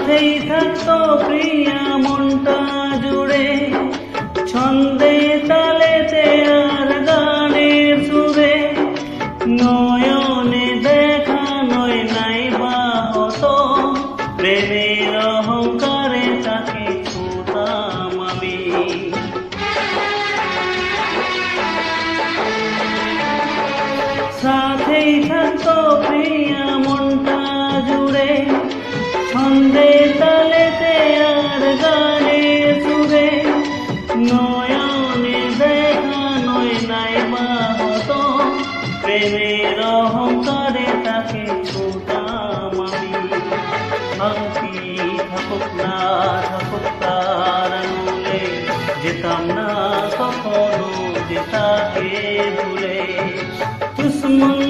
সাথেই থাকতো প্রিয়া মনটা জুড়ে, ছন্দে তালেতে আর গানের সুরে। নয়নে দেখা নয় নাই বা হতো, প্রেমের অহংকারে তাকে ছুতাম আমি। সাথেই থাকতো প্রিয়া মনটা জুড়ে, ছন্দে তালেতে আর গানের সুরে। নয়নে দেখা নয় নাই বা হতো, প্রেমের অহংকারে তাকে ছুতাম আমি। আংটি থাকুক না থাকুক তার আঙুলে, যেতাম না কখনো যে তাকে ভুলে। দুশ্মন